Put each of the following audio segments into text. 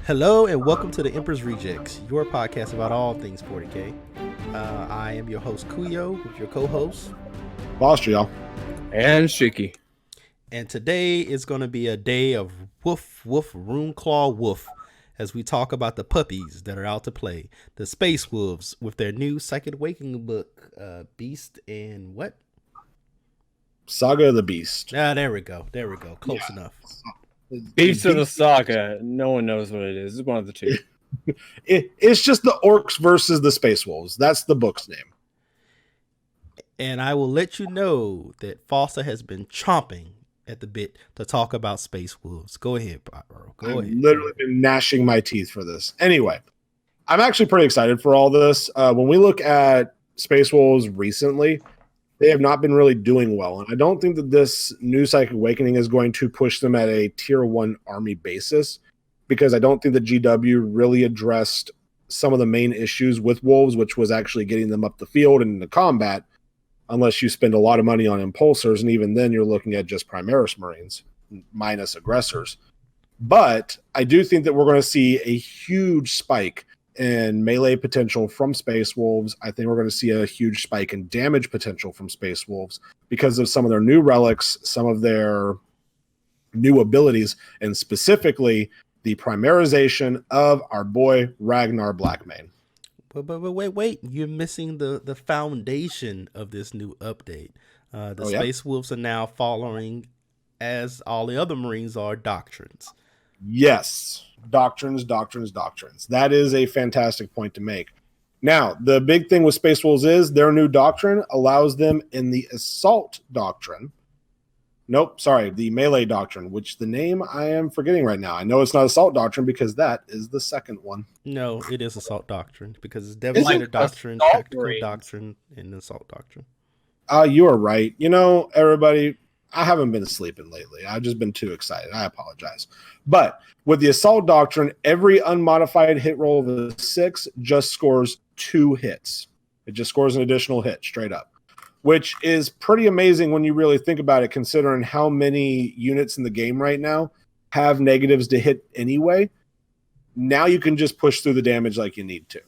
Hello and welcome to the Emperor's Rejects, your podcast about all things 40k. I am your host Kuyo with your co-host Foster, y'all. And Shiki. And today is going to be a day of woof woof Runeclaw woof as we talk about the puppies that are out to play, the Space Wolves with their new Psychic Awakening book, Beast and what? Saga of the Beast. There we go. Close enough. Beast of the Saga. No one knows what it is. It's one of the two. It's just the orcs versus the Space Wolves. That's the book's name. And I will let you know that Foster has been chomping at the bit to talk about Space Wolves. Go ahead, bro. Go ahead. Literally been gnashing my teeth for this. Anyway, I'm actually pretty excited for all this. When we look at Space Wolves recently, they have not been really doing well. And I don't think that this new Psychic Awakening is going to push them at a tier 1 army basis, because I don't think the GW really addressed some of the main issues with Wolves, which was actually getting them up the field and into combat, unless you spend a lot of money on impulsors. And even then you're looking at just Primaris Marines minus aggressors. But I do think that we're going to see a huge spike in melee potential from Space Wolves. I think we're going to see a huge spike in damage potential from Space Wolves because of some of their new relics, some of their new abilities, and specifically the primarization of our boy Ragnar Blackmane. But wait, you're missing the foundation of this new update. Space Wolves are now following, as all the other Marines are, doctrines. Yes, doctrines. That is a fantastic point to make. Now, the big thing with Space Wolves is their new doctrine allows them in the assault doctrine. The melee doctrine, which the name I am forgetting right now. I know it's not assault doctrine because that is the second one. No, it is assault doctrine because it's devastator doctrine, tactical doctrine, and assault doctrine. You are right. You know, everybody, I haven't been sleeping lately. I've just been too excited. I apologize. But with the assault doctrine, every unmodified hit roll of a 6 just scores 2 hits. It just scores an additional hit straight up, which is pretty amazing when you really think about it, considering how many units in the game right now have negatives to hit anyway. Now you can just push through the damage like you need to.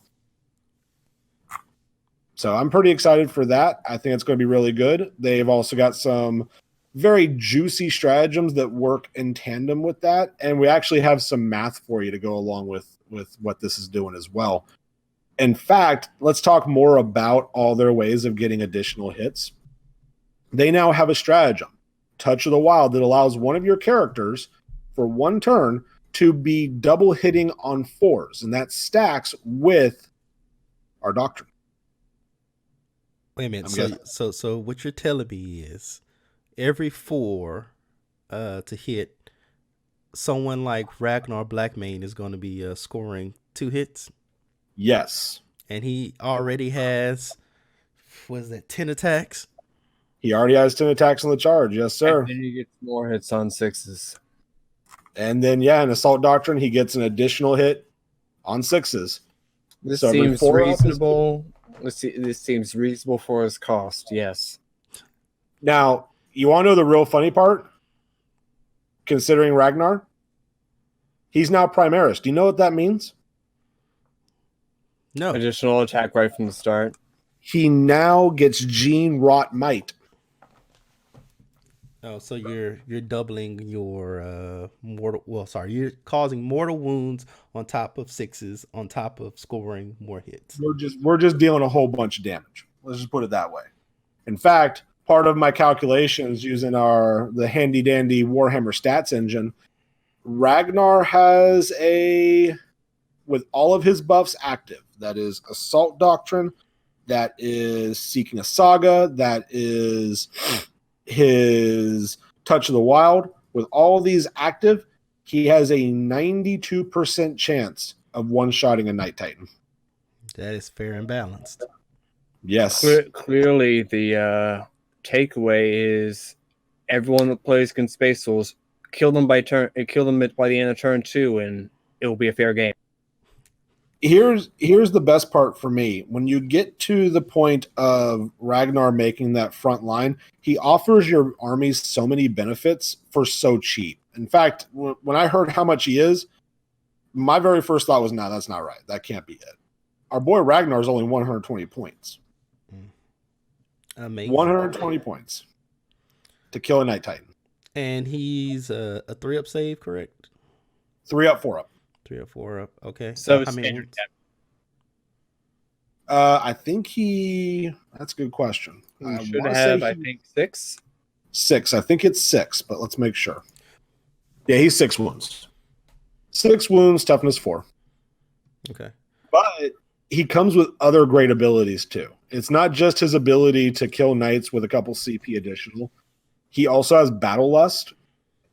So I'm pretty excited for that. I think it's going to be really good. They've also got some very juicy stratagems that work in tandem with that. And we actually have some math for you to go along with what this is doing as well. In fact, let's talk more about all their ways of getting additional hits. They now have a stratagem, Touch of the Wild, that allows one of your characters for one turn to be double hitting on 4s. And that stacks with our doctrine. Wait a minute. So what you're telling me is every 4 to hit someone like Ragnar Blackmane is going to be scoring 2 hits? Yes. And he already has, 10 attacks? He already has 10 attacks on the charge. Yes, sir. And then he gets more hits on 6s. And then, in Assault Doctrine, he gets an additional hit on 6s. This seems reasonable. This seems reasonable for his cost, yes. Now, you want to know the real funny part? Considering Ragnar, he's now Primaris. Do you know what that means? No. Additional attack right from the start. He now gets Gene Wrought Might. Oh, so you're doubling your you're causing mortal wounds on top of 6s, on top of scoring more hits. We're just dealing a whole bunch of damage. Let's just put it that way. In fact, part of my calculations using the handy dandy Warhammer stats engine, Ragnar has with all of his buffs active, that is Assault Doctrine, that is Seeking a Saga, that is his Touch of the Wild. With all these active, he has a 92% chance of one-shotting a Night Titan. That is fair and balanced. Yes. Clearly, the takeaway is everyone that plays against Space Wolves, kill them by the end of turn 2, and it will be a fair game. Here's the best part for me. When you get to the point of Ragnar making that front line, he offers your armies so many benefits for so cheap. In fact, when I heard how much he is, My very first thought was, no, that's not right. That can't be it. Our boy Ragnar is only 120 points. Amazing. 120 points to kill a Night Titan. And he's a 3-up save, correct? 3 up, 4 up. 3 or 4 up. Okay. So how many standard wounds? I think that's a good question. We should have, I think, 6. 6. I think it's 6, but let's make sure. Yeah, he's 6 wounds. 6 wounds, toughness 4. Okay. But he comes with other great abilities too. It's not just his ability to kill knights with a couple CP additional. He also has Battle Lust,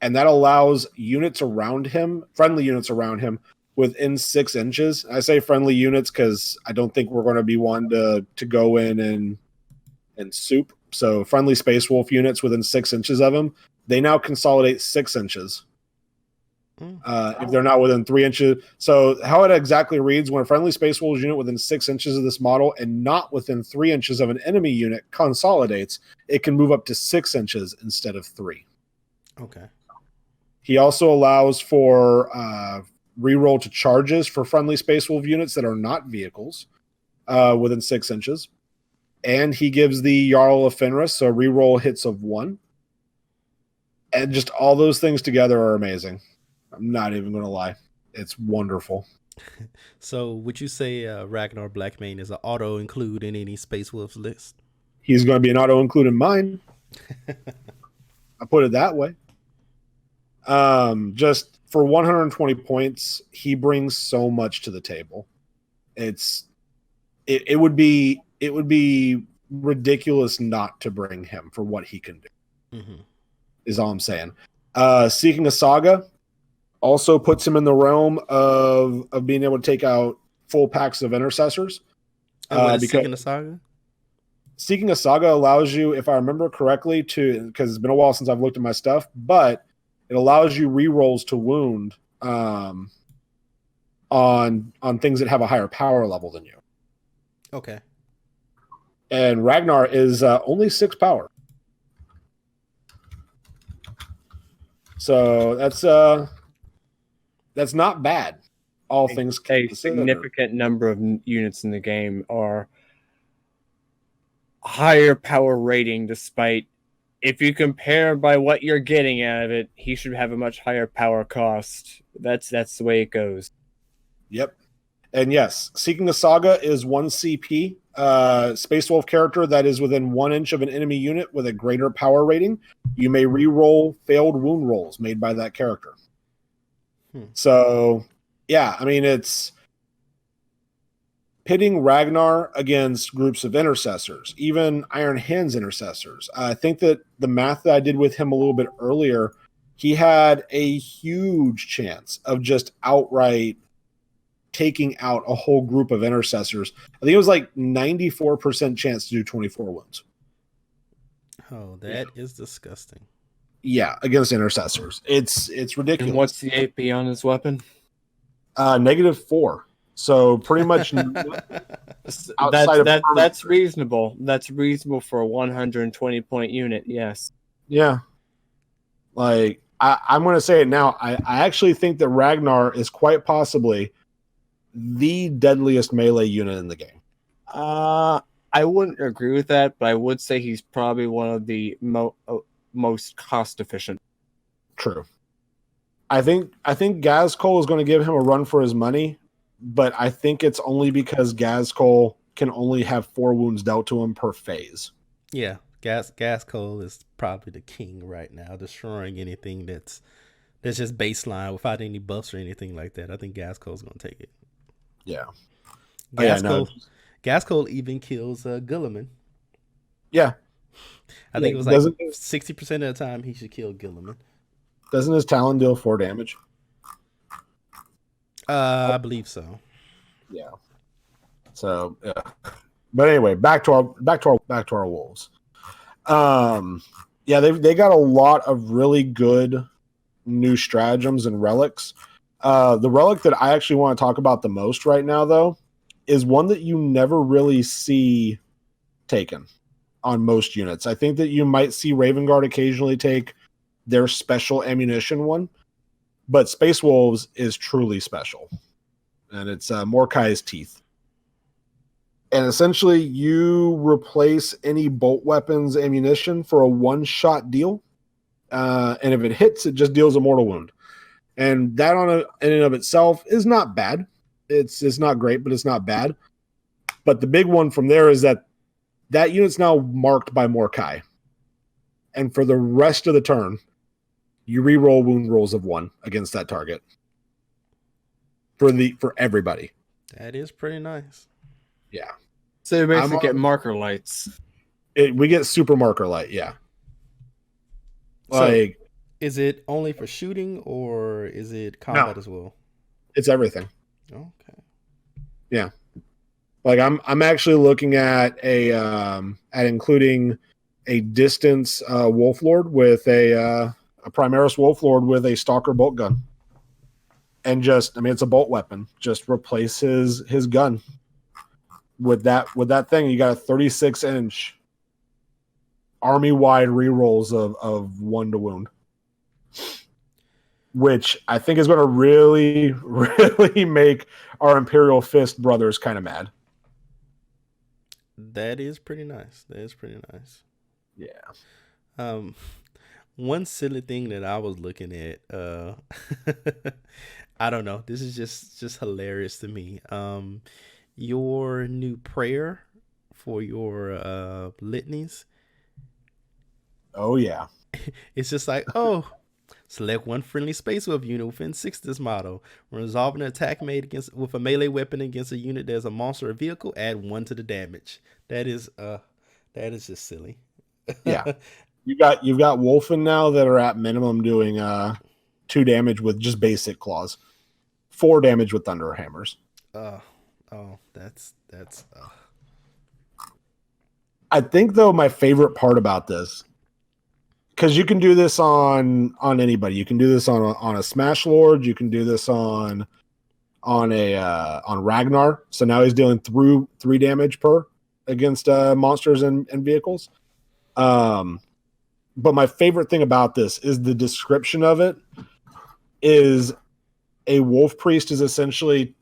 and that allows units around him, friendly units around him, within 6 inches. I say friendly units because I don't think we're going to be one to go in and soup. So friendly Space Wolf units within 6 inches of him, they now consolidate 6 inches. If they're not within 3 inches. So how it exactly reads, when a friendly Space Wolves unit within 6 inches of this model and not within 3 inches of an enemy unit consolidates, it can move up to 6 inches instead of 3. Okay. He also allows for reroll to charges for friendly Space Wolf units that are not vehicles within 6 inches. And he gives the Jarl of Fenris, so reroll hits of 1. And just all those things together are amazing. I'm not even going to lie. It's wonderful. So would you say Ragnar Blackmane is an auto include in any Space Wolves list? He's going to be an auto include in mine. I put it that way. Just for 120 points, he brings so much to the table. It would be ridiculous not to bring him for what he can do. Mm-hmm. Is all I'm saying. Seeking a Saga also puts him in the realm of being able to take out full packs of intercessors. Because Seeking a Saga? Seeking a Saga allows you, if I remember correctly, because it's been a while since I've looked at my stuff, but it allows you rerolls to wound on things that have a higher power level than you. Okay. And Ragnar is only 6 power. So that's not bad. All things a significant number of units in the game are higher power rating, despite if you compare by what you're getting out of it, he should have a much higher power cost. That's the way it goes. Yep. And yes, Seeking a Saga is 1 CP. Space Wolf character that is within 1 inch of an enemy unit with a greater power rating. You may re-roll failed wound rolls made by that character. So, yeah, I mean, it's pitting Ragnar against groups of intercessors, even Iron Hands intercessors. I think that the math that I did with him a little bit earlier, he had a huge chance of just outright taking out a whole group of intercessors. I think it was like 94% chance to do 24 wounds. Oh, that is disgusting. Yeah, against intercessors. It's ridiculous. And what's the AP on his weapon? -4. So pretty much that's reasonable. That's reasonable for a 120 point unit, yes. Yeah. Like I'm gonna say it now. I actually think that Ragnar is quite possibly the deadliest melee unit in the game. I wouldn't agree with that, but I would say he's probably one of the most cost efficient. True. I think Gazcole is going to give him a run for his money, but I think it's only because Gazcole can only have 4 wounds dealt to him per phase. Yeah, Gazcole is probably the king right now, destroying anything that's just baseline without any buffs or anything like that. I think Gazcole's going to take it. Yeah. Gazcole even kills Guilliman. Yeah. I think it was like 60% of the time he should kill Guilliman. Doesn't his Talon deal 4 damage? I believe so. Yeah. So, yeah. But anyway, back to our wolves. Yeah, they got a lot of really good new stratagems and relics. The relic that I actually want to talk about the most right now, though, is one that you never really see taken on most units. I think that you might see Raven Guard occasionally take their special ammunition one, But Space Wolves is truly special, and it's Mordekai's Teeth. And essentially, you replace any bolt weapons ammunition for a one-shot deal. And if it hits, it just deals a mortal wound. And that in and of itself is not bad. It's not great, but it's not bad. But the big one from there is that unit's now marked by Mordecai. And for the rest of the turn, you re-roll wound rolls of 1 against that target. For everybody. That is pretty nice. Yeah. So you basically get marker lights. We get super marker light, yeah. So, is it only for shooting or is it combat as well? It's everything. Okay. Yeah. Like I'm actually looking at at including a distance Wolf Lord with a Primaris Wolf Lord with a Stalker bolt gun. And it's a bolt weapon. Just replace his gun. With that thing, you got a 36-inch army-wide rerolls of 1 to wound. Which I think is going to really, really make our Imperial Fist brothers kind of mad. That is pretty nice. Yeah. One silly thing that I was looking at, I don't know. This is just hilarious to me. Your new prayer for your litanies. Oh yeah. It's just like, select 1 friendly Space Wolf unit within 6 of this model. When resolving an attack made with a melee weapon against a unit that's a monster or vehicle, add 1 to the damage. That is just silly. Yeah. You've got Wolfen now that are at minimum doing 2 damage with just basic claws. 4 damage with thunder hammers. That's I think though my favorite part about this, because you can do this on anybody. You can do this on a Smash Lord. You can do this on Ragnar. So now he's dealing 3 damage per against monsters and vehicles. But my favorite thing about this is the description of it. Is a wolf priest is essentially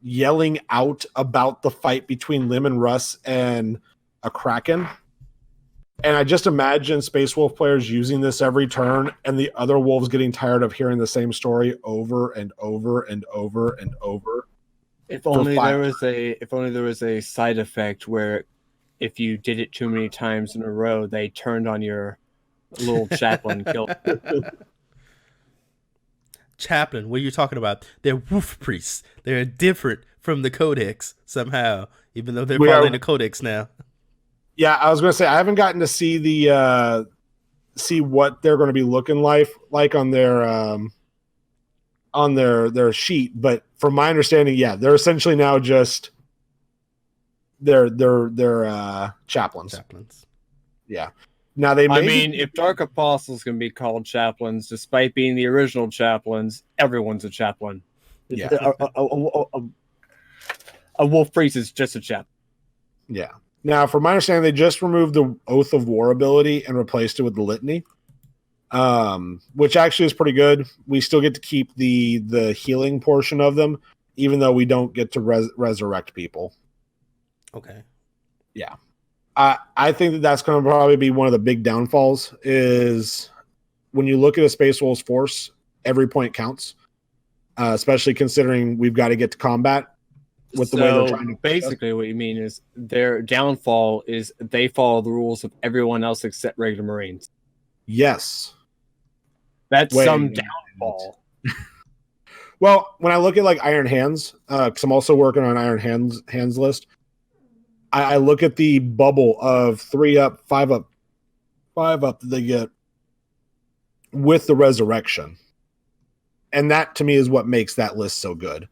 yelling out about the fight between Lim and Russ and a Kraken. And I just imagine Space Wolf players using this every turn and the other wolves getting tired of hearing the same story over and over and over and over. If only there was a side effect where if you did it too many times in a row, they turned on your little chaplain and killed them. Chaplain, what are you talking about? They're wolf priests. They're different from the Codex somehow, even though they're following the Codex now. Yeah, I was going to say I haven't gotten to see see what they're going to be looking like on their sheet, but from my understanding, yeah, they're essentially now just they're chaplains. Chaplains. Yeah. Now if Dark Apostles can be called chaplains, despite being the original chaplains, everyone's a chaplain. Yeah. A wolf priest is just a chaplain. Yeah. Now, from my understanding, they just removed the Oath of War ability and replaced it with the Litany, which actually is pretty good. We still get to keep the healing portion of them, even though we don't get to resurrect people. Okay. Yeah. I think that's going to probably be one of the big downfalls is when you look at a Space Wolves force, every point counts, especially considering we've got to get to combat. With the way they're trying to basically what you mean is their downfall is they follow the rules of everyone else except regular Marines. Yes. That's some downfall. Well, when I look at like Iron Hands, because I'm also working on Iron Hands list, I look at the bubble of 3 up, 5 up that they get with the resurrection. And that to me is what makes that list so good.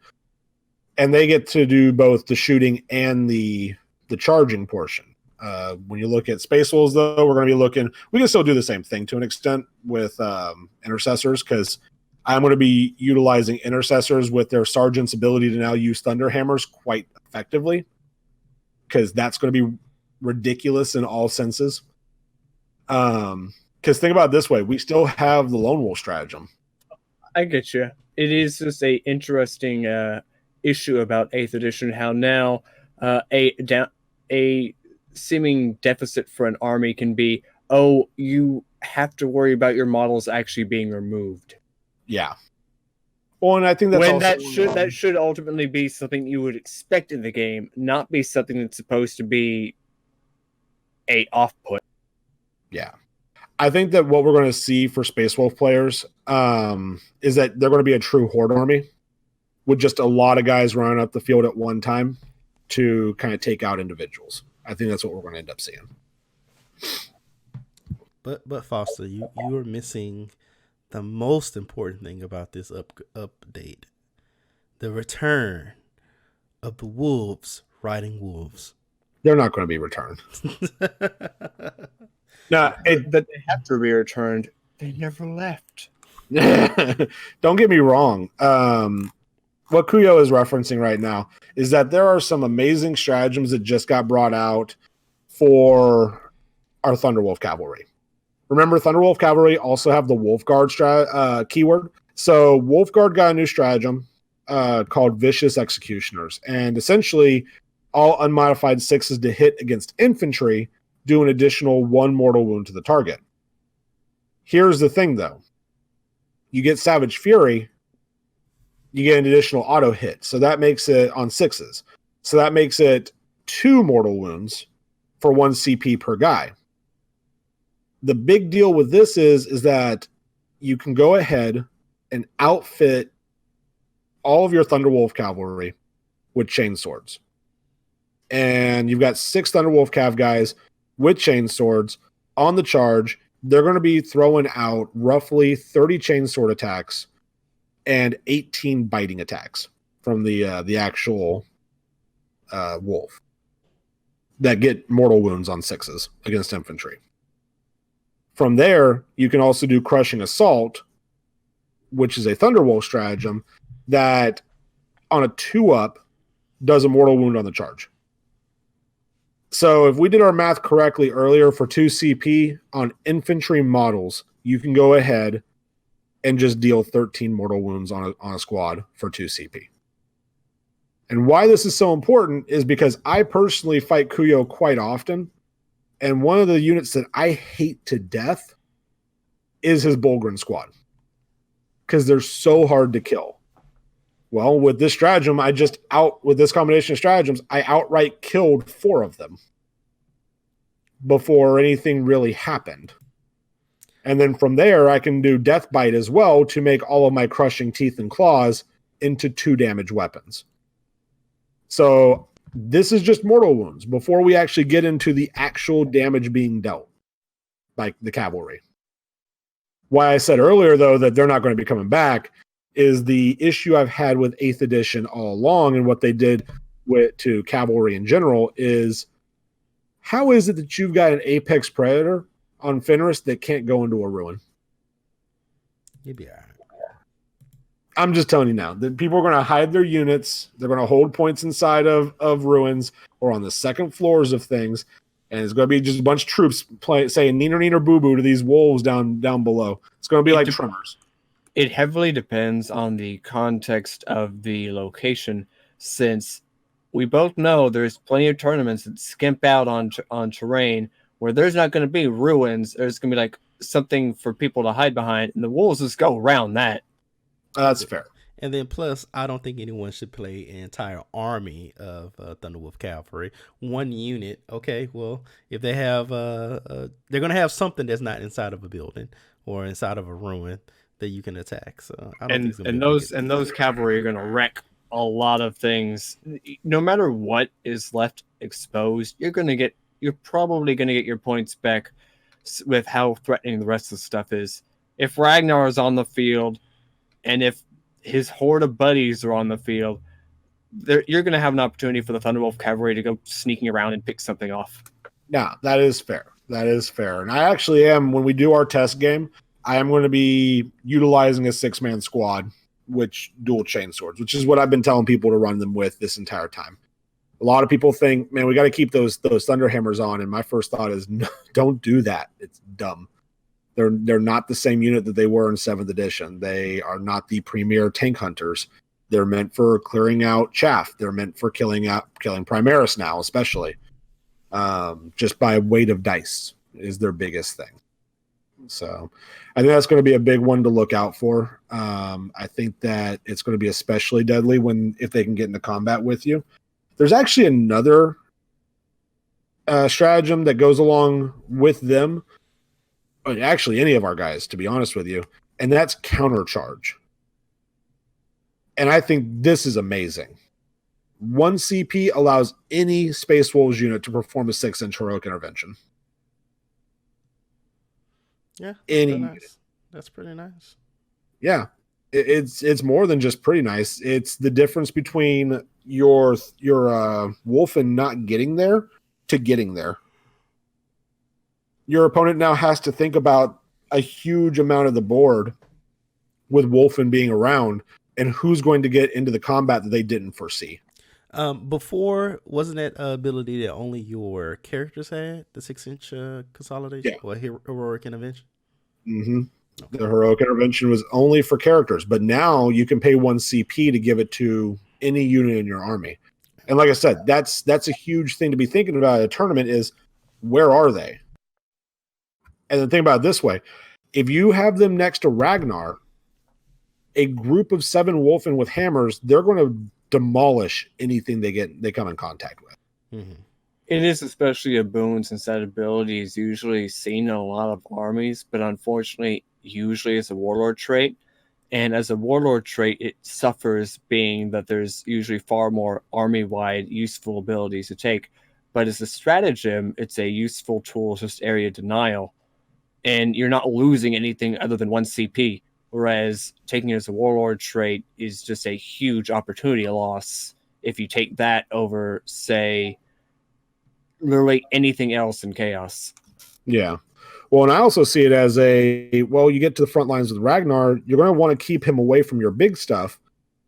And they get to do both the shooting and the charging portion. When you look at Space Wolves, though, we're going to be looking. We can still do the same thing to an extent with intercessors, because I'm going to be utilizing intercessors with their sergeant's ability to now use thunder hammers quite effectively, because that's going to be ridiculous in all senses. Because think about it this way: we still have the Lone Wolf Stratagem. I get you. It is just a interesting issue about 8th edition. How now a seeming deficit for an army can be, oh, you have to worry about your models actually being removed. Yeah. Well, and I think that's when also that should ultimately be something you would expect in the game, not be something that's supposed to be a off put. Yeah. I think that what we're going to see for Space Wolf players is that they're going to be a true horde army with just a lot of guys running up the field at one time to kind of take out individuals. I think that's what we're going to end up seeing. But Foster, you are missing the most important thing about this update: the return of the wolves riding wolves. They're not going to be returned. No, that they have to be returned. They never left. Don't get me wrong. What Kuyo is referencing right now is that there are some amazing stratagems that just got brought out for our Thunderwolf Cavalry. Remember, Thunderwolf Cavalry also have the Wolfguard keyword. So Wolfguard got a new stratagem called Vicious Executioners. And essentially, all unmodified 6s to hit against infantry do an additional 1 mortal wound to the target. Here's the thing, though. You get Savage Fury, you get an additional auto hit. So that makes it on 6s. So that makes it 2 mortal wounds for 1 CP per guy. The big deal with this is that you can go ahead and outfit all of your Thunderwolf Cavalry with chain swords. And you've got 6 Thunderwolf Cav guys with chain swords on the charge. They're going to be throwing out roughly 30 chain sword attacks and 18 biting attacks from the actual wolf that get mortal wounds on 6s against infantry. From there, you can also do Crushing Assault, which is a Thunderwolf stratagem that on a 2-up does a mortal wound on the charge. So if we did our math correctly earlier for 2 CP on infantry models, you can go ahead and just deal 13 mortal wounds on a squad for 2 CP. And why this is so important is because I personally fight Kuyo quite often, and one of the units that I hate to death is his Bulgrin squad because they're so hard to kill. Well, with this stratagem, with this combination of stratagems, I outright killed 4 of them before anything really happened. And then from there, I can do Death Bite as well to make all of my Crushing Teeth and Claws into 2 damage weapons. So this is just mortal wounds before we actually get into the actual damage being dealt by the cavalry. Why I said earlier, though, that they're not going to be coming back is the issue I've had with 8th edition all along, and what they did to cavalry in general is, how is it that you've got an Apex Predator on Fenris that can't go into a ruin? You'd be all right. I'm just telling you now that people are going to hide their units. They're going to hold points inside of ruins or on the second floors of things. And it's going to be just a bunch of troops saying neener, neener, boo boo to these wolves down below. It's going to be like Tremors. It heavily depends on the context of the location, since we both know there's plenty of tournaments that skimp out on terrain where there's not going to be ruins. There's going to be like something for people to hide behind, and the wolves just go around that. That's fair. And then plus, I don't think anyone should play an entire army of Thunderwolf Cavalry. 1 unit, okay, well, if they have, they're going to have something that's not inside of a building or inside of a ruin that you can attack. So I don't think those cavalry are going to wreck a lot of things. No matter what is left exposed, you're probably going to get your points back with how threatening the rest of the stuff is. If Ragnar is on the field, and if his horde of buddies are on the field, you're going to have an opportunity for the Thunderwolf Cavalry to go sneaking around and pick something off. Yeah, that is fair. That is fair. And I actually am, when we do our test game, I am going to be utilizing a 6-man squad, which dual chain swords, which is what I've been telling people to run them with this entire time. A lot of people think, man, we got to keep those Thunderhammers on. And my first thought is, no, don't do that. It's dumb. They're not the same unit that they were in 7th edition. They are not the premier tank hunters. They're meant for clearing out chaff. They're meant for killing Primaris now, especially. Just by weight of dice is their biggest thing. So I think that's going to be a big one to look out for. I think that it's going to be especially deadly if they can get into combat with you. There's actually another stratagem that goes along with them. Actually, any of our guys, to be honest with you, and that's countercharge. And I think this is amazing. 1 CP allows any Space Wolves unit to perform a 6-inch heroic intervention. Yeah, that's pretty nice. Yeah, it's more than just pretty nice. It's the difference between your Wolfen not getting there to getting there. Your opponent now has to think about a huge amount of the board with Wolfen being around and who's going to get into the combat that they didn't foresee. Before, wasn't that ability that only your characters had, the 6-inch consolidation or heroic intervention? Mm-hmm. Okay. The heroic intervention was only for characters, but now you can pay 1 CP to give it to any unit in your army. And like I said, that's a huge thing to be thinking about at a tournament is where are they? And then think about it this way. If you have them next to Ragnar, a group of 7 Wolfen with hammers, they're going to demolish anything they come in contact with. Mm-hmm. It is especially a boon since that ability is usually seen in a lot of armies, but unfortunately, usually it's a warlord trait. And as a warlord trait, it suffers being that there's usually far more army-wide useful abilities to take. But as a stratagem, it's a useful tool, just area denial. And you're not losing anything other than 1 CP. Whereas taking it as a warlord trait is just a huge opportunity loss if you take that over, say, literally anything else in Chaos. Yeah. Well, and I also see it as you get to the front lines with Ragnar, you're going to want to keep him away from your big stuff.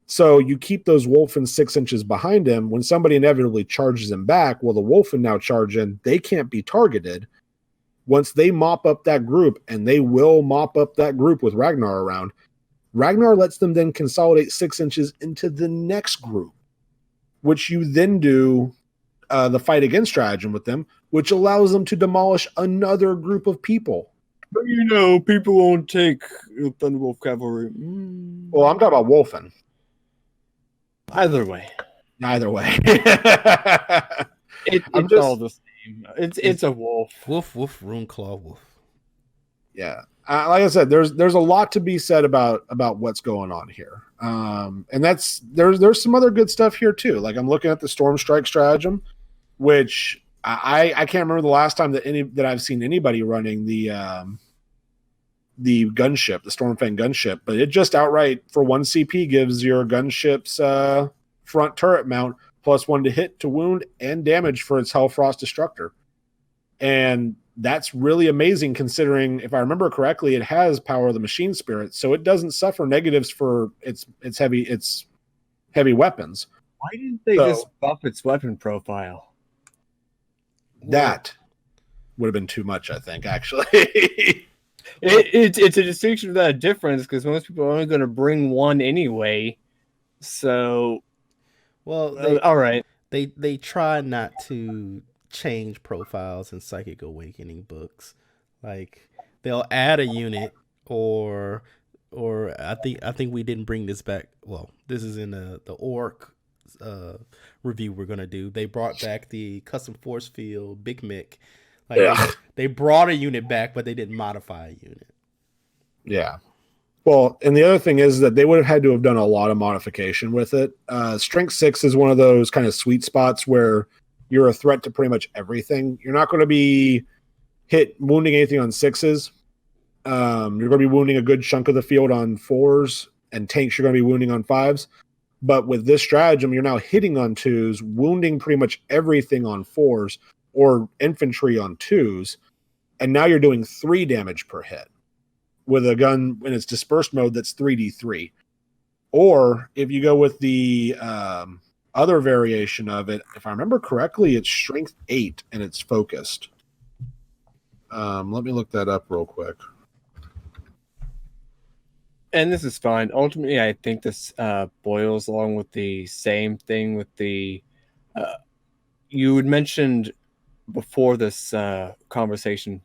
So you keep those Wolfen 6 inches behind him. When somebody inevitably charges him back, well, the Wolfen now charge in. They can't be targeted. Once they mop up that group, and they will mop up that group with Ragnar around, Ragnar lets them then consolidate 6 inches into the next group, which you then do the fight against stratagem with them, which allows them to demolish another group of people. But people won't take Thunderwolf Cavalry. Well, I'm talking about Wolfen. Either way. It's all the same. It's a wolf. Woof, Runeclaw, wolf. Yeah. Like I said, there's a lot to be said about what's going on here. And there's some other good stuff here too. Like I'm looking at the Storm Strike stratagem, which I can't remember the last time that I've seen anybody running the gunship, the Stormfang gunship, but it just outright for 1 CP gives your gunship's front turret mount +1 to hit, to wound, and damage for its Hellfrost Destructor. And that's really amazing considering, if I remember correctly, it has Power of the Machine Spirit, so it doesn't suffer negatives for its heavy weapons. Why didn't they just buff its weapon profile? That would have been too much, I think, actually. It's a distinction without a difference because most people are only going to bring 1 anyway. So, well, all right. They try not to change profiles in Psychic Awakening books. Like they'll add a unit, or I think we didn't bring this back. Well, this is in the Orc review we're gonna do. They brought back the custom force field Big Mick. Like they brought a unit back, but they didn't modify a unit. Yeah. Well, and the other thing is that they would have had to have done a lot of modification with it. Strength 6 is one of those kind of sweet spots where you're a threat to pretty much everything. You're not going to be wounding anything on 6s. You're going to be wounding a good chunk of the field on 4s, and tanks you're going to be wounding on 5s. But with this stratagem, you're now hitting on 2s, wounding pretty much everything on 4s, or infantry on 2s, and now you're doing 3 damage per hit with a gun in its dispersed mode that's 3d3. Or if you go with the other variation of it, if I remember correctly, it's strength 8 and it's focused. Let me look that up real quick. And this is fine. Ultimately, I think this boils along with the same thing with the. You had mentioned before this conversation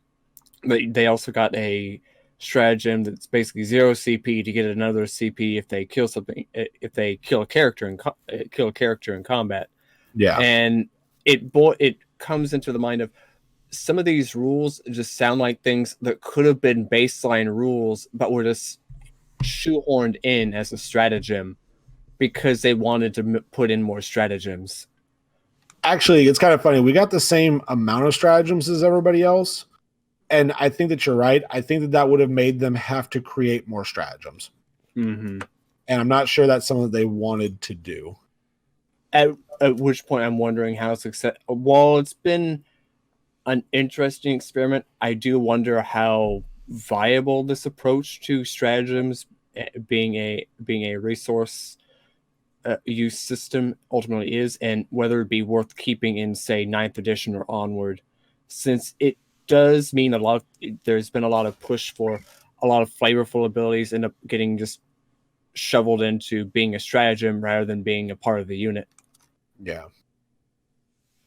that they also got a stratagem that's basically 0 CP to get another CP if they kill something, if they kill a character in combat. Yeah. And it comes into the mind of some of these rules just sound like things that could have been baseline rules, but were just shoehorned in as a stratagem because they wanted to put in more stratagems. Actually, it's kind of funny. We got the same amount of stratagems as everybody else. And I think that you're right. I think that that would have made them have to create more stratagems. Mm-hmm. And I'm not sure that's something that they wanted to do. At which point I'm wondering how success. While it's been an interesting experiment, I do wonder how viable this approach to stratagems being a resource use system ultimately is, and whether it be worth keeping in, say, 9th edition or onward, since it does mean there's been a lot of push for a lot of flavorful abilities end up getting just shoveled into being a stratagem rather than being a part of the unit. Yeah.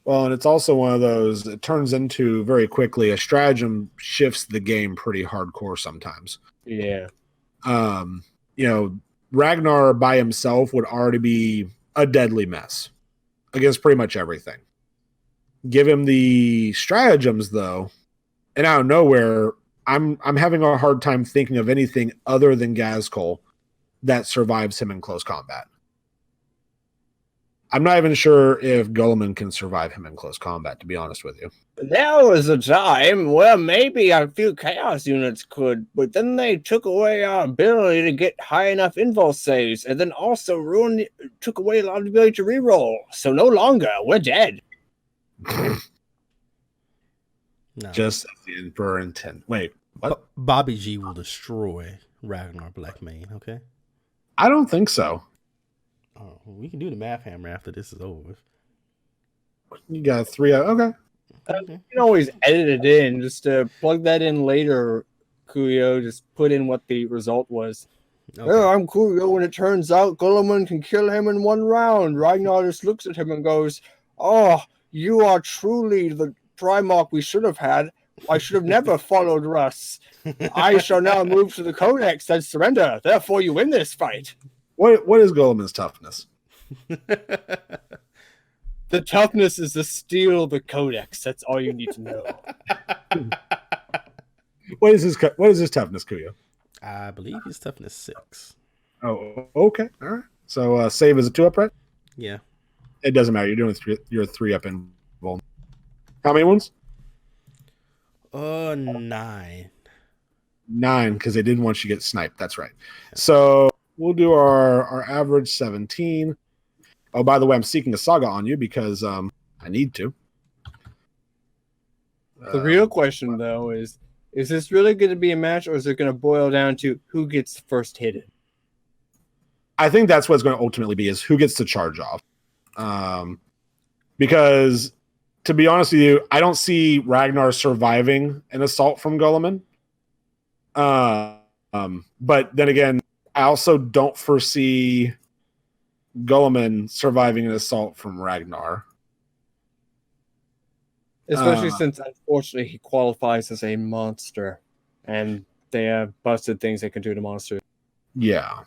Well, and it's also one of those, it turns into very quickly, a stratagem shifts the game pretty hardcore sometimes. Yeah. Ragnar by himself would already be a deadly mess against pretty much everything. Give him the stratagems, though, and out of nowhere, I'm having a hard time thinking of anything other than Gazkul that survives him in close combat. I'm not even sure if Guilliman can survive him in close combat, to be honest with you. There was a time where maybe a few chaos units could, but then they took away our ability to get high enough invul saves, and then also took away a lot of the ability to reroll. So no longer, we're dead. No. Just as the Emperor intent. Wait, what? Bobby G will destroy Ragnar Blackmane, okay? I don't think so. Oh, we can do the math hammer after this is over. You got 3 out. Okay. You can always edit it in. Just plug that in later, Kuyo. Just put in what the result was. Okay. Oh, I'm Kuyo, and it turns out Guilliman can kill him in 1 round. Ragnar just looks at him and goes, "Oh, you are truly the Primarch we should have had. I should have never followed Russ. I shall now move to the Codex and surrender. Therefore, you win this fight." What is Guilliman's toughness? The toughness is to steal the Codex. That's all you need to know. What is his toughness, Kuyo? I believe his toughness 6. Oh, okay. All right. So save is a 2 up, right? Yeah. It doesn't matter. You're doing you're 3 up in Vol. How many wounds? 9. 9, because they didn't want you to get sniped. That's right. So we'll do our average 17. Oh, by the way, I'm seeking a saga on you because I need to. The real question, though, is this really going to be a match, or is it going to boil down to who gets first hit? I think that's what it's going to ultimately be, is who gets to charge off. Because, to be honest with you, I don't see Ragnar surviving an assault from Guilliman. But then again, I also don't foresee Guilliman surviving an assault from Ragnar. Especially since, unfortunately, he qualifies as a monster. And they have busted things they can do to monsters. Yeah.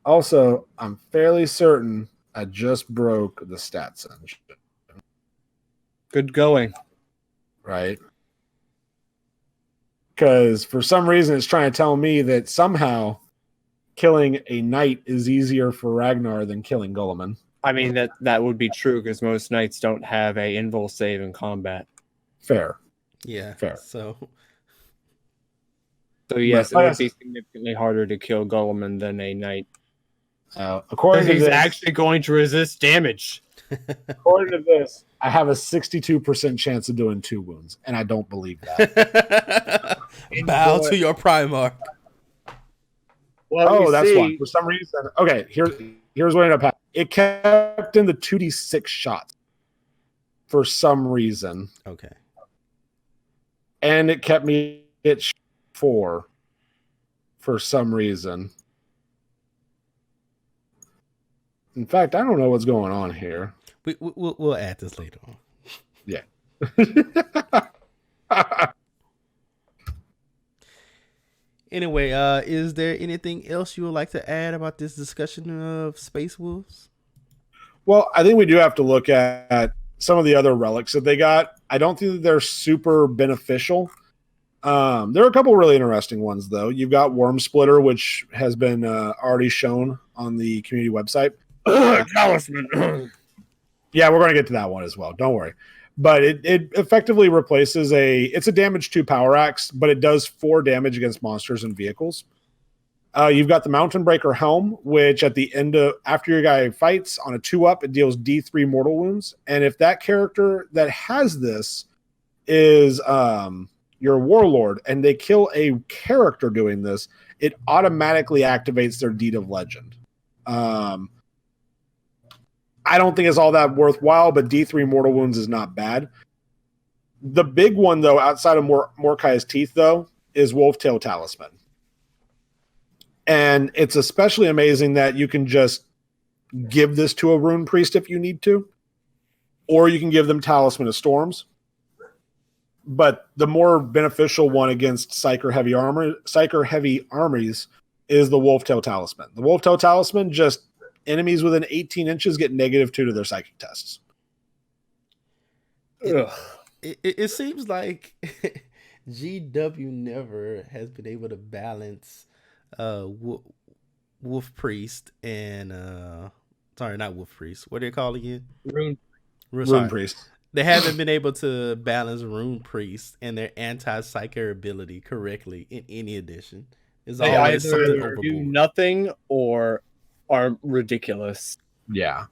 Also, I'm fairly certain I just broke the stats engine. Good going. Right? Because for some reason it's trying to tell me that somehow killing a knight is easier for Ragnar than killing Guilliman. I mean, that would be true because most knights don't have a invul save in combat. Fair. Yeah. Fair. So yes, it would be significantly harder to kill Guilliman than a knight. According to he's this, actually going to resist damage. According to this, I have a 62% chance of doing 2 wounds, and I don't believe that. Bow to your Primarch. Well, that's why. For some reason, okay. Here's what ended up happening. It kept in the 2d6 shots for some reason. Okay. And it kept me at 4. for some reason. In fact, I don't know what's going on here. We'll add this later on. Yeah. Anyway, is there anything else you would like to add about this discussion of Space Wolves? Well, I think we do have to look at some of the other relics that they got. I don't think that they're super beneficial. There are a couple really interesting ones, though. You've got Worm Splitter, which has been already shown on the community website. Talisman. Yeah, we're going to get to that one as well. Don't worry. But it effectively replaces it's a damage 2 power axe, but it does 4 damage against monsters and vehicles. You've got the Mountain Breaker Helm, which at the end of after your guy fights on a 2-up, it deals D3 mortal wounds. And if that character that has this is your warlord and they kill a character doing this, it automatically activates their Deed of Legend. I don't think it's all that worthwhile, but D3 mortal wounds is not bad. The big one, though, outside of Mordecai's Teeth, though, is Wolftail Talisman. And it's especially amazing that you can just give this to a rune priest if you need to, or you can give them Talisman of Storms. But the more beneficial one against Psyker heavy armies is the Wolftail Talisman. The Wolftail Talisman, just enemies within 18 inches get -2 to their psychic tests. It seems like GW never has been able to balance Wolf Priest and sorry, not Wolf Priest. What do they call again? Rune Priest. They haven't been able to balance Rune Priest and their anti-psyker ability correctly in any edition. It's They always something either do overboard. nothing or are ridiculous. Yeah.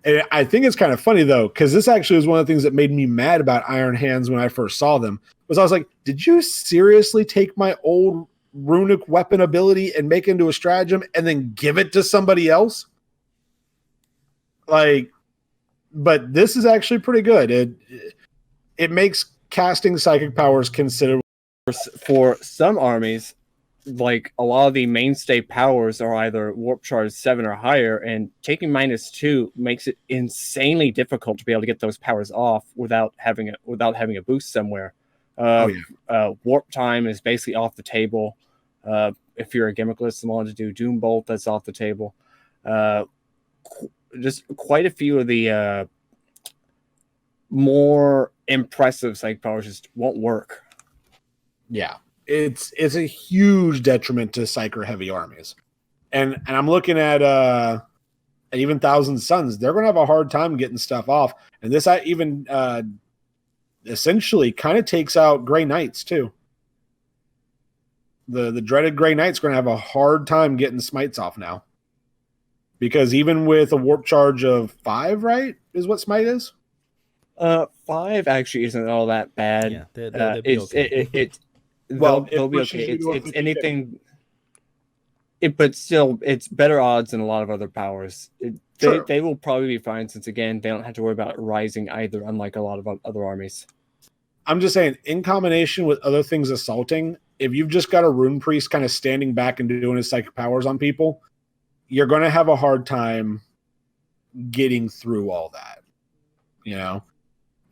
And I think it's kind of funny, though, because this actually was one of the things that made me mad about Iron Hands when I first saw them, was I was like, did you seriously take my old runic weapon ability and make it into a stratagem and then give it to somebody else? Like, but this is actually pretty good. It makes casting psychic powers considerable. For some armies, like a lot of the mainstay powers are either Warp Charge 7 or higher, and taking -2 makes it insanely difficult to be able to get those powers off without having a boost somewhere. Warp Time is basically off the table. If you're a Gimmickless and want to do Doom Bolt, that's off the table. Just quite a few of the more impressive psychic powers just won't work. Yeah. It's a huge detriment to psyker heavy armies. And I'm looking at even Thousand Suns, they're gonna have a hard time getting stuff off. And this even essentially kind of takes out Grey Knights too. The dreaded Grey Knight's gonna have a hard time getting smites off now. Because even with a warp charge of 5, right, is what smite is? 5 actually isn't all that bad. Yeah, they'll be okay. They'll be okay. It's anything. But still, it's better odds than a lot of other powers. They will probably be fine since, again, they don't have to worry about rising either, unlike a lot of other armies. I'm just saying, in combination with other things assaulting, if you've just got a rune priest kind of standing back and doing his psychic powers on people, you're going to have a hard time getting through all that,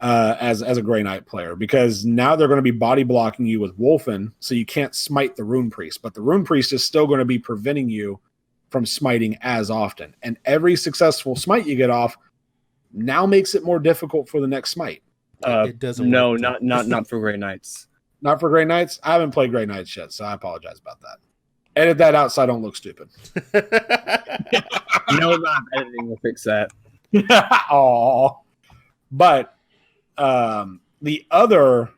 as a Grey Knight player, because now they're going to be body blocking you with Wolfen, so you can't smite the Rune Priest, but the Rune Priest is still going to be preventing you from smiting as often. And every successful smite you get off now makes it more difficult for the next smite. It doesn't No, work. not for Grey Knights. Not for Grey Knights? I haven't played Grey Knights yet, so I apologize about that. Edit that out so I don't look stupid. No amount of editing will fix that. Aww. But the other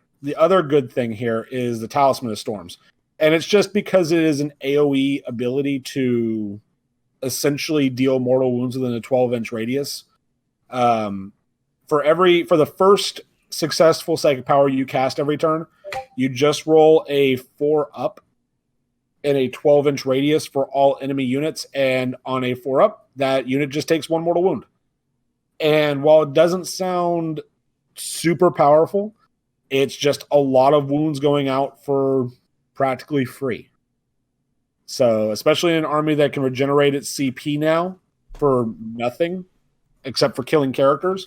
good thing here is the Talisman of Storms. And it's just because it is an AoE ability to essentially deal mortal wounds within a 12-inch radius. For the first successful psychic power you cast every turn, you just roll a 4-up in a 12-inch radius for all enemy units, and on a 4-up, that unit just takes 1 mortal wound. And while it doesn't sound super powerful, it's just a lot of wounds going out for practically free. So, especially in an army that can regenerate its CP now for nothing except for killing characters,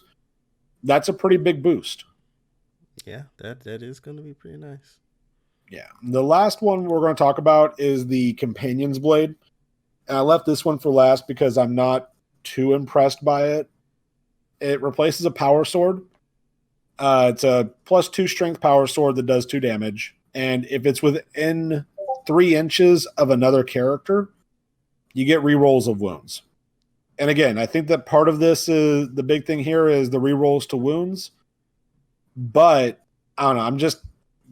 that's a pretty big boost. Yeah, that is going to be pretty nice. Yeah. The last one we're going to talk about is the Companion's Blade. And I left this one for last because I'm not too impressed by it. It replaces a power sword. It's a +2 strength power sword that does 2 damage. And if it's within 3 inches of another character, you get rerolls of wounds. And again, I think that part of this is the big thing here is the rerolls to wounds. But I don't know.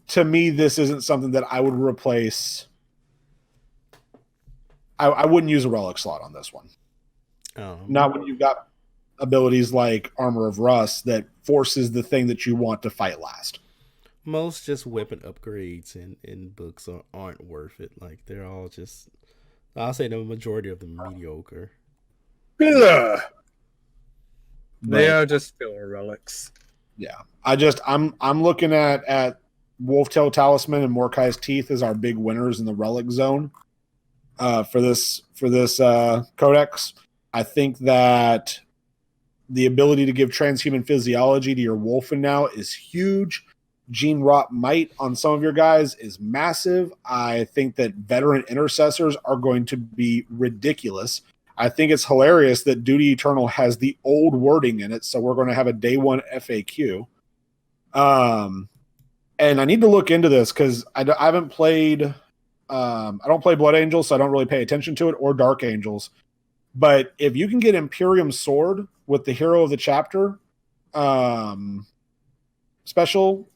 To me, this isn't something that I would replace. I wouldn't use a relic slot on this one. Not when you've got abilities like Armor of Rust that forces the thing that you want to fight last. Most just weapon upgrades in books aren't worth it. Like, they're all just, I'll say the majority of them mediocre. They are just filler relics. Yeah. I'm looking at Wolftail Talisman and Mordecai's Teeth as our big winners in the relic zone for this codex. I think that the ability to give transhuman physiology to your Wolfen now is huge. Gene Rot Might on some of your guys is massive. I think that veteran intercessors are going to be ridiculous. I think it's hilarious that Duty Eternal has the old wording in it, so we're going to have a day 1 FAQ. And I need to look into this because I haven't played. I don't play Blood Angels, so I don't really pay attention to it, or Dark Angels. But if you can get Imperium Sword with the hero of the chapter special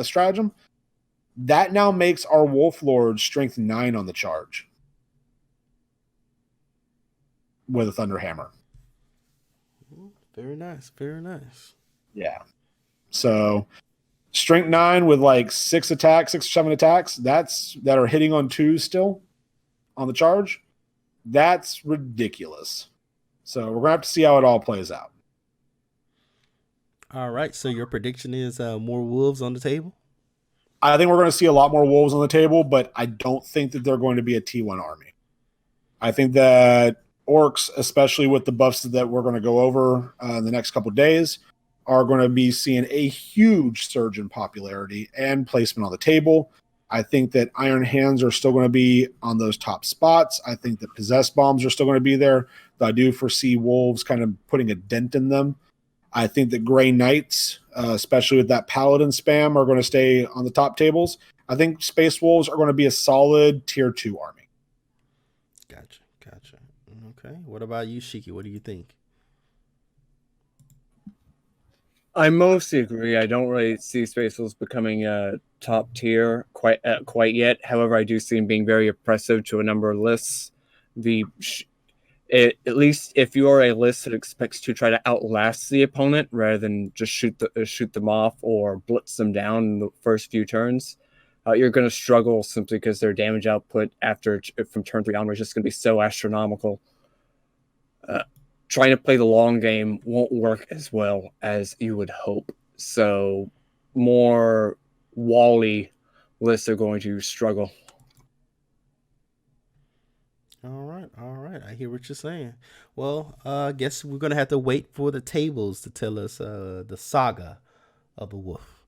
stratagem, that now makes our Wolf Lord strength 9 on the charge with a Thunder Hammer. Very nice. Very nice. Yeah. So strength 9 with like 6 attacks, 6 or 7 attacks, that are hitting on 2s still on the charge. That's ridiculous. So we're going to have to see how it all plays out. All right. So your prediction is more wolves on the table? I think we're going to see a lot more wolves on the table, but I don't think that they're going to be a T1 army. I think that orcs, especially with the buffs that we're going to go over in the next couple of days, are going to be seeing a huge surge in popularity and placement on the table. I think that Iron Hands are still going to be on those top spots. I think that Possessed Bombs are still going to be there. Though I do foresee Wolves kind of putting a dent in them. I think that Grey Knights, especially with that Paladin spam, are going to stay on the top tables. I think Space Wolves are going to be a solid tier 2 army. Gotcha. Okay. What about you, Shiki? What do you think? I mostly agree. I don't really see Space Wolves becoming a top tier quite yet. However, I do see them being very oppressive to a number of lists. At least if you are a list that expects to try to outlast the opponent rather than just shoot them off or blitz them down in the first few turns, you're going to struggle simply because their damage output from turn 3 onwards is just going to be so astronomical. Trying to play the long game won't work as well as you would hope. So more Wally lists are going to struggle. All right. I hear what you're saying. Well, I guess we're going to have to wait for the tables to tell us the saga of the wolf.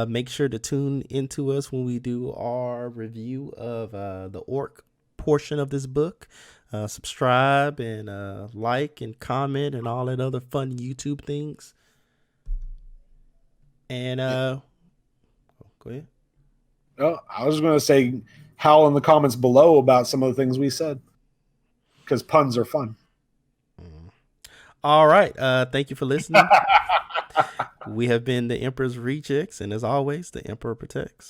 Make sure to tune into us when we do our review of the orc portion of this book. Subscribe and like and comment and all that other fun YouTube things. And go ahead. Oh, I was going to say howl in the comments below about some of the things we said, because puns are fun. All right. Thank you for listening. We have been the Emperor's Rejects, and as always, the Emperor protects.